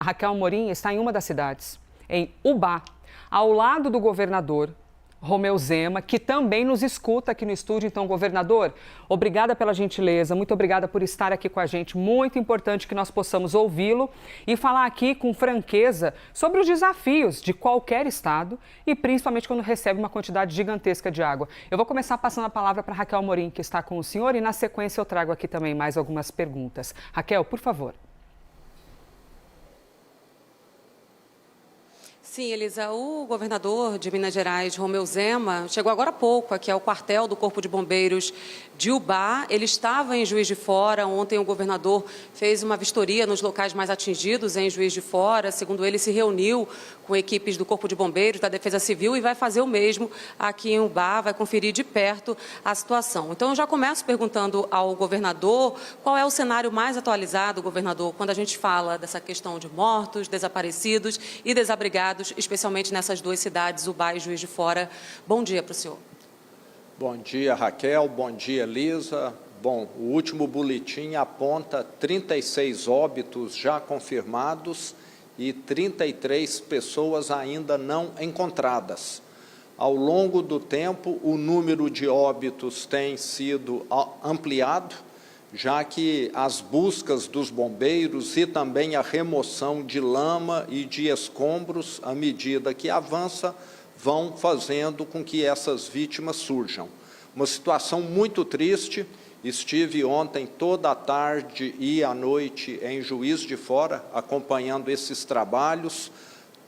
A Raquel Amorim está em uma das cidades, em Ubá, ao lado do governador Romeu Zema, que também nos escuta aqui no estúdio. Então, governador, obrigada pela gentileza, muito obrigada por estar aqui com a gente. Muito importante que nós possamos ouvi-lo e falar aqui com franqueza sobre os desafios de qualquer estado e principalmente quando recebe uma quantidade gigantesca de água. Eu vou começar passando a palavra para a Raquel Amorim, que está com o senhor, e na sequência eu trago aqui também mais algumas perguntas. Raquel, por favor. Sim, Elisa, o governador de Minas Gerais, Romeu Zema, chegou agora há pouco aqui ao quartel do Corpo de Bombeiros de Ubá. Ele estava em Juiz de Fora. Ontem o governador fez uma vistoria nos locais mais atingidos em Juiz de Fora. Segundo ele, se reuniu com equipes do Corpo de Bombeiros, da Defesa Civil, e vai fazer o mesmo aqui em Ubá, vai conferir de perto a situação. Então, eu já começo perguntando ao governador qual é o cenário mais atualizado, governador, quando a gente fala dessa questão de mortos, desaparecidos e desabrigados, especialmente nessas duas cidades, Ubá e Juiz de Fora. Bom dia para o senhor. Bom dia, Raquel. Bom dia, Elisa. Bom, o último boletim aponta 36 óbitos já confirmados e 33 pessoas ainda não encontradas. Ao longo do tempo, o número de óbitos tem sido ampliado, já que as buscas dos bombeiros e também a remoção de lama e de escombros, à medida que avança, vão fazendo com que essas vítimas surjam. Uma situação muito triste. Estive ontem toda a tarde e à noite em Juiz de Fora, acompanhando esses trabalhos.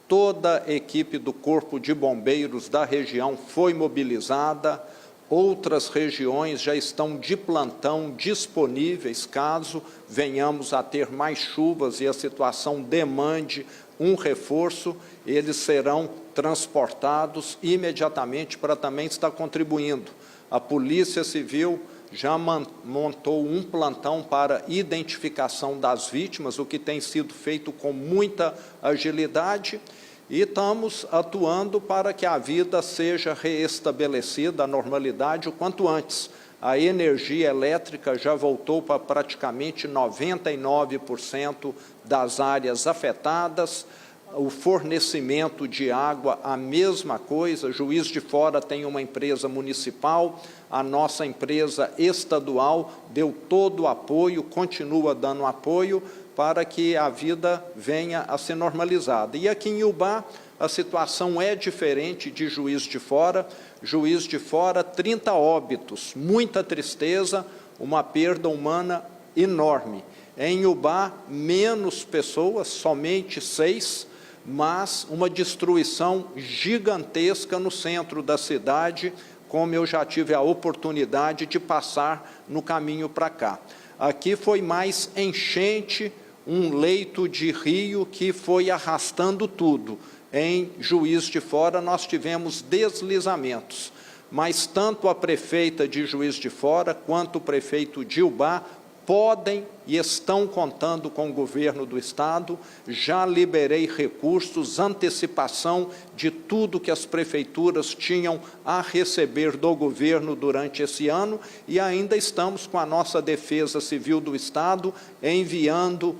Toda a equipe do Corpo de Bombeiros da região foi mobilizada. Outras regiões já estão de plantão disponíveis, caso venhamos a ter mais chuvas e a situação demande um reforço, eles serão transportados imediatamente para também estar contribuindo. A Polícia Civil já montou um plantão para identificação das vítimas, o que tem sido feito com muita agilidade, e estamos atuando para que a vida seja reestabelecida à normalidade o quanto antes. A energia elétrica já voltou para praticamente 99% das áreas afetadas. O fornecimento de água, a mesma coisa. Juiz de Fora tem uma empresa municipal, a nossa empresa estadual deu todo o apoio, continua dando apoio para que a vida venha a ser normalizada. E aqui em Ubá, a situação é diferente de Juiz de Fora. Juiz de Fora, 30 óbitos, muita tristeza, uma perda humana enorme. Em Ubá, menos pessoas, somente 6, mas uma destruição gigantesca no centro da cidade, como eu já tive a oportunidade de passar no caminho para cá. Aqui foi mais enchente, um leito de rio que foi arrastando tudo. Em Juiz de Fora nós tivemos deslizamentos, mas tanto a prefeita de Juiz de Fora quanto o prefeito de Ubá podem e estão contando com o governo do estado. Já liberei recursos, antecipação de tudo que as prefeituras tinham a receber do governo durante esse ano, e ainda estamos com a nossa Defesa Civil do estado enviando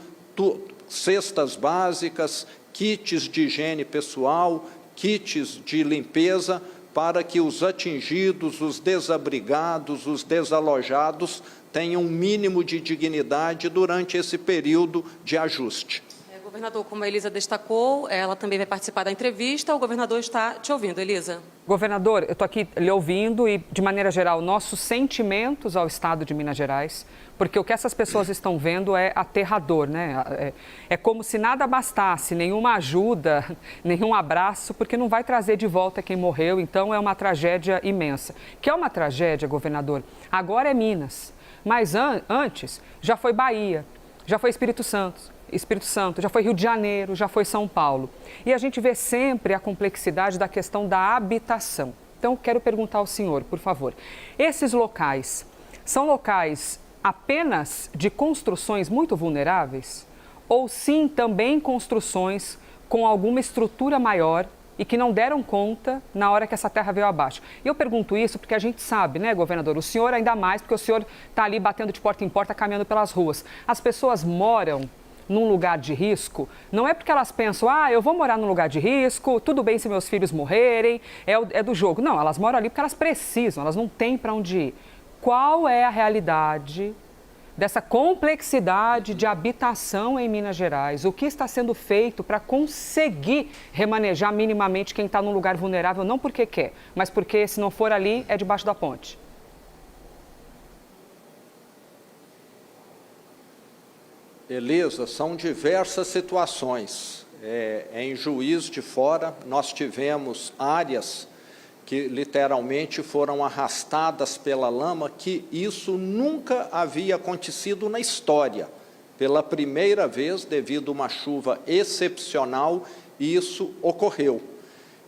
cestas básicas, kits de higiene pessoal, kits de limpeza, para que os atingidos, os desabrigados, os desalojados tenham um mínimo de dignidade durante esse período de ajuste. Governador, como a Elisa destacou, ela também vai participar da entrevista. O governador está te ouvindo, Elisa. Governador, eu estou aqui lhe ouvindo e, de maneira geral, nossos sentimentos ao estado de Minas Gerais, porque o que essas pessoas estão vendo é aterrador, né? É como se nada bastasse, nenhuma ajuda, nenhum abraço, porque não vai trazer de volta quem morreu. Então, é uma tragédia imensa. Que é uma tragédia, governador, agora é Minas, mas antes já foi Bahia, já foi Espírito Santo, já foi Rio de Janeiro, já foi São Paulo. E a gente vê sempre a complexidade da questão da habitação. Então, quero perguntar ao senhor, por favor, esses locais são locais apenas de construções muito vulneráveis? Ou sim, também construções com alguma estrutura maior e que não deram conta na hora que essa terra veio abaixo? E eu pergunto isso porque a gente sabe, né, governador, o senhor ainda mais, porque o senhor está ali batendo de porta em porta, caminhando pelas ruas. As pessoas moram num lugar de risco, não é porque elas pensam, eu vou morar num lugar de risco, tudo bem se meus filhos morrerem, é do jogo. Não, elas moram ali porque elas precisam, elas não têm para onde ir. Qual é a realidade dessa complexidade de habitação em Minas Gerais? O que está sendo feito para conseguir remanejar minimamente quem está num lugar vulnerável, não porque quer, mas porque se não for ali, é debaixo da ponte? Elisa, são diversas situações. Em Juiz de Fora, nós tivemos áreas que literalmente foram arrastadas pela lama, que isso nunca havia acontecido na história. Pela primeira vez, devido a uma chuva excepcional, isso ocorreu.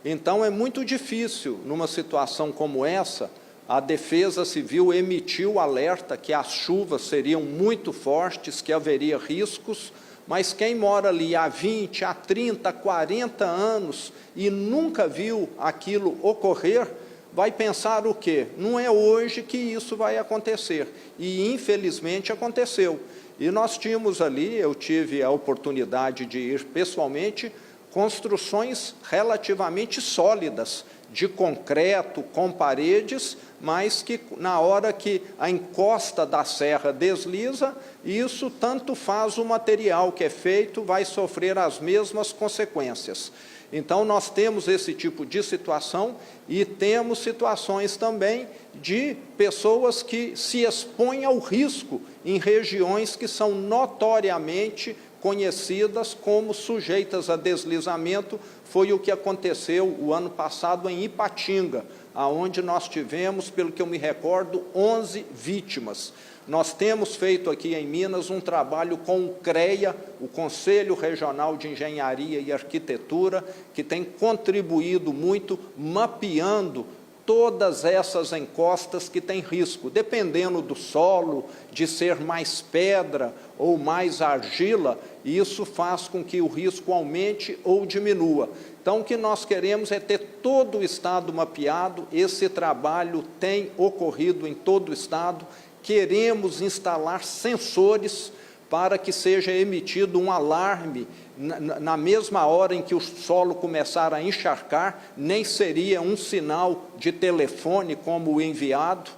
Então, é muito difícil, numa situação como essa, a Defesa Civil emitiu alerta que as chuvas seriam muito fortes, que haveria riscos, mas quem mora ali há 20, há 30, 40 anos e nunca viu aquilo ocorrer, vai pensar o quê? Não é hoje que isso vai acontecer. E, infelizmente, aconteceu. E nós tínhamos ali, eu tive a oportunidade de ir pessoalmente, construções relativamente sólidas, de concreto, com paredes, mas que na hora que a encosta da serra desliza, isso tanto faz o material que é feito, vai sofrer as mesmas consequências. Então, nós temos esse tipo de situação e temos situações também de pessoas que se expõem ao risco em regiões que são notoriamente conhecidas como sujeitas a deslizamento. Foi o que aconteceu o ano passado em Ipatinga, aonde nós tivemos, pelo que eu me recordo, 11 vítimas. Nós temos feito aqui em Minas um trabalho com o CREA, o Conselho Regional de Engenharia e Arquitetura, que tem contribuído muito, mapeando todas essas encostas que têm risco, dependendo do solo, de ser mais pedra ou mais argila, isso faz com que o risco aumente ou diminua. Então, o que nós queremos é ter todo o estado mapeado, esse trabalho tem ocorrido em todo o estado, queremos instalar sensores para que seja emitido um alarme na mesma hora em que o solo começar a encharcar, nem seria um sinal de telefone como o enviado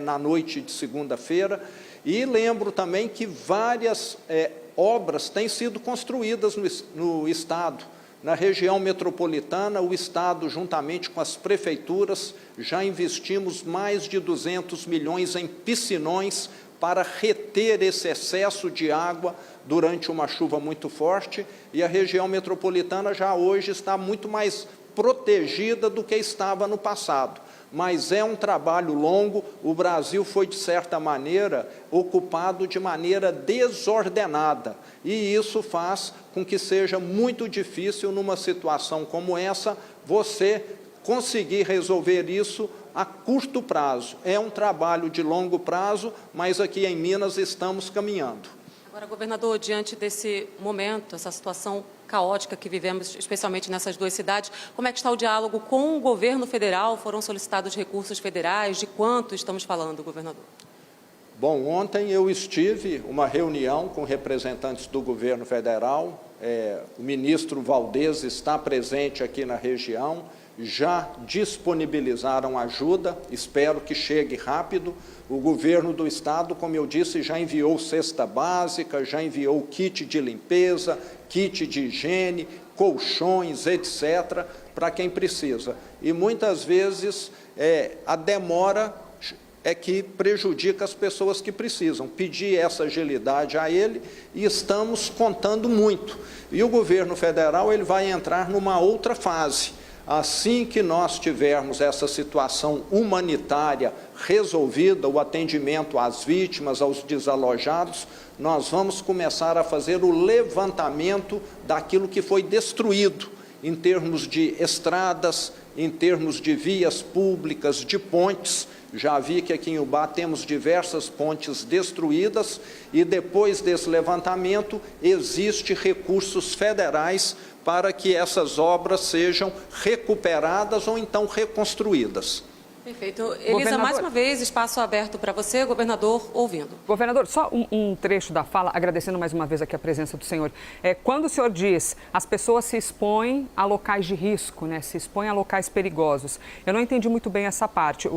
na noite de segunda-feira. E lembro também que várias obras têm sido construídas no estado. Na região metropolitana, o estado, juntamente com as prefeituras, já investimos mais de 200 milhões em piscinões para reter esse excesso de água durante uma chuva muito forte, e a região metropolitana já hoje está muito mais protegida do que estava no passado. Mas é um trabalho longo, o Brasil foi, de certa maneira, ocupado de maneira desordenada, e isso faz com que seja muito difícil, numa situação como essa, você conseguir resolver isso a curto prazo. É um trabalho de longo prazo, mas aqui em Minas estamos caminhando. Agora, governador, diante desse momento, essa situação caótica que vivemos, especialmente nessas duas cidades, como é que está o diálogo com o governo federal? Foram solicitados recursos federais? De quanto estamos falando, governador? Bom, ontem eu estive uma reunião com representantes do governo federal, o ministro Valdez está presente aqui na região, já disponibilizaram ajuda, espero que chegue rápido. O governo do estado, como eu disse, já enviou cesta básica, já enviou kit de limpeza, kit de higiene, colchões, etc., para quem precisa. E muitas vezes a demora é que prejudica as pessoas que precisam. Pedir essa agilidade a ele e estamos contando muito. E o governo federal ele vai entrar numa outra fase. Assim que nós tivermos essa situação humanitária resolvida, o atendimento às vítimas, aos desalojados, nós vamos começar a fazer o levantamento daquilo que foi destruído, em termos de estradas, em termos de vias públicas, de pontes. Já vi que aqui em Ubá temos diversas pontes destruídas e depois desse levantamento existem recursos federais para que essas obras sejam recuperadas ou então reconstruídas. Perfeito. Elisa, mais uma vez, espaço aberto para você, governador, ouvindo. Governador, só um trecho da fala, agradecendo mais uma vez aqui a presença do senhor. Quando o senhor diz as pessoas se expõem a locais de risco, né? Se expõem a locais perigosos, eu não entendi muito bem essa parte.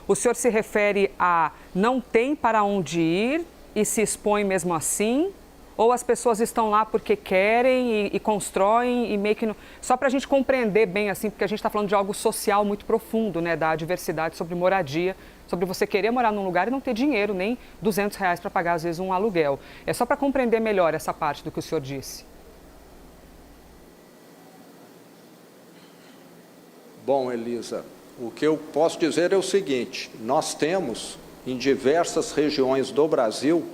O senhor se refere a não tem para onde ir e se expõe mesmo assim? Ou as pessoas estão lá porque querem e constroem e meio que... Não... Só para a gente compreender bem, assim, porque a gente está falando de algo social muito profundo, né? Da diversidade sobre moradia, sobre você querer morar num lugar e não ter dinheiro, nem R$200 para pagar, às vezes, um aluguel. É só para compreender melhor essa parte do que o senhor disse. Bom, Elisa, o que eu posso dizer é o seguinte: nós temos, em diversas regiões do Brasil,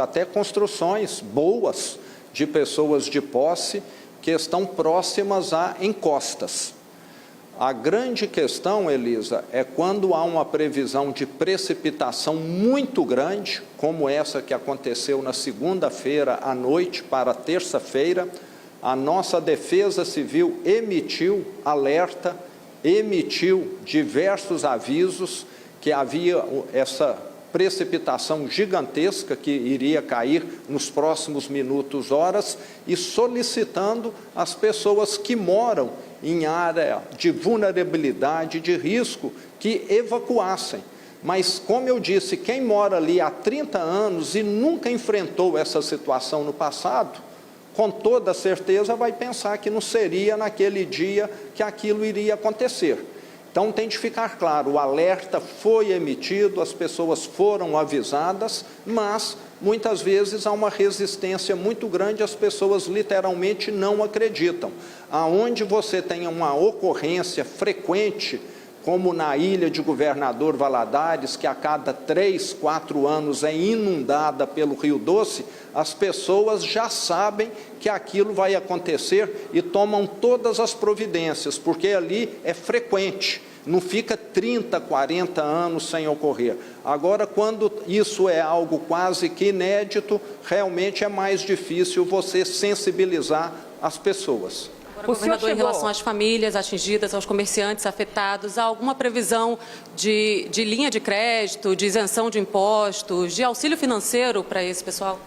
até construções boas de pessoas de posse que estão próximas a encostas. A grande questão, Elisa, é quando há uma previsão de precipitação muito grande, como essa que aconteceu na segunda-feira à noite para terça-feira, a nossa Defesa Civil emitiu alerta, emitiu diversos avisos que havia essa precipitação gigantesca que iria cair nos próximos minutos, horas, e solicitando às pessoas que moram em área de vulnerabilidade, de risco, que evacuassem. Mas, como eu disse, quem mora ali há 30 anos e nunca enfrentou essa situação no passado, com toda certeza vai pensar que não seria naquele dia que aquilo iria acontecer. Então, tem de ficar claro, o alerta foi emitido, as pessoas foram avisadas, mas, muitas vezes, há uma resistência muito grande, as pessoas literalmente não acreditam. Aonde você tem uma ocorrência frequente, como na ilha de Governador Valadares, que a cada 3, 4 anos é inundada pelo Rio Doce, as pessoas já sabem que aquilo vai acontecer e tomam todas as providências, porque ali é frequente, não fica 30, 40 anos sem ocorrer. Agora, quando isso é algo quase que inédito, realmente é mais difícil você sensibilizar as pessoas. Agora, governador, em relação às famílias atingidas, aos comerciantes afetados, há alguma previsão de linha de crédito, de isenção de impostos, de auxílio financeiro para esse pessoal?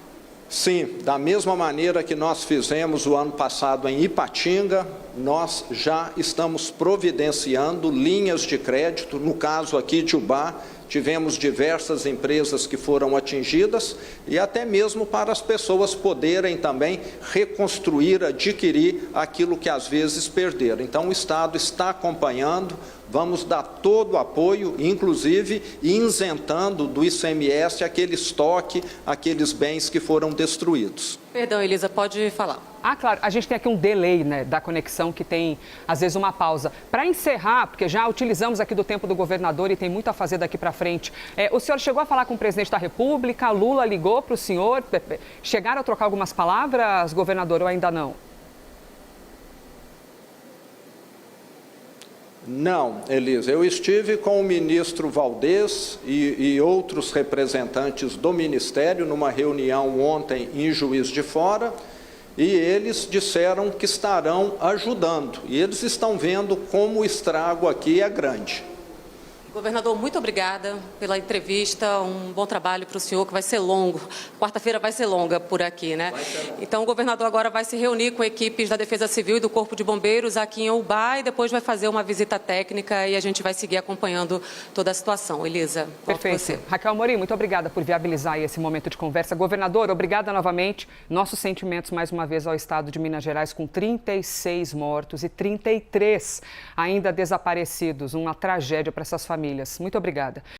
Sim, da mesma maneira que nós fizemos o ano passado em Ipatinga, nós já estamos providenciando linhas de crédito. No caso aqui de Ubá, tivemos diversas empresas que foram atingidas e até mesmo para as pessoas poderem também reconstruir, adquirir aquilo que às vezes perderam. Então, o Estado está acompanhando, vamos dar todo o apoio, inclusive isentando do ICMS aquele estoque, aqueles bens que foram destruídos. Perdão, Elisa, pode falar. Claro, a gente tem aqui um delay, né, da conexão que tem, às vezes, uma pausa. Para encerrar, porque já utilizamos aqui do tempo do governador e tem muito a fazer daqui para frente, o senhor chegou a falar com o presidente da República, Lula ligou para o senhor, chegaram a trocar algumas palavras, governador, ou ainda não? Não, Elisa, eu estive com o ministro Valdez e outros representantes do Ministério numa reunião ontem em Juiz de Fora, e eles disseram que estarão ajudando, e eles estão vendo como o estrago aqui é grande. Governador, muito obrigada pela entrevista, um bom trabalho para o senhor, que vai ser longo. Quarta-feira vai ser longa por aqui, né? Então, o governador agora vai se reunir com equipes da Defesa Civil e do Corpo de Bombeiros aqui em Ubá e depois vai fazer uma visita técnica e a gente vai seguir acompanhando toda a situação. Elisa, perfeito. Você. Raquel Amorim, muito obrigada por viabilizar esse momento de conversa. Governador, obrigada novamente. Nossos sentimentos mais uma vez ao estado de Minas Gerais, com 36 mortos e 33 ainda desaparecidos. Uma tragédia para essas famílias. Muito obrigada.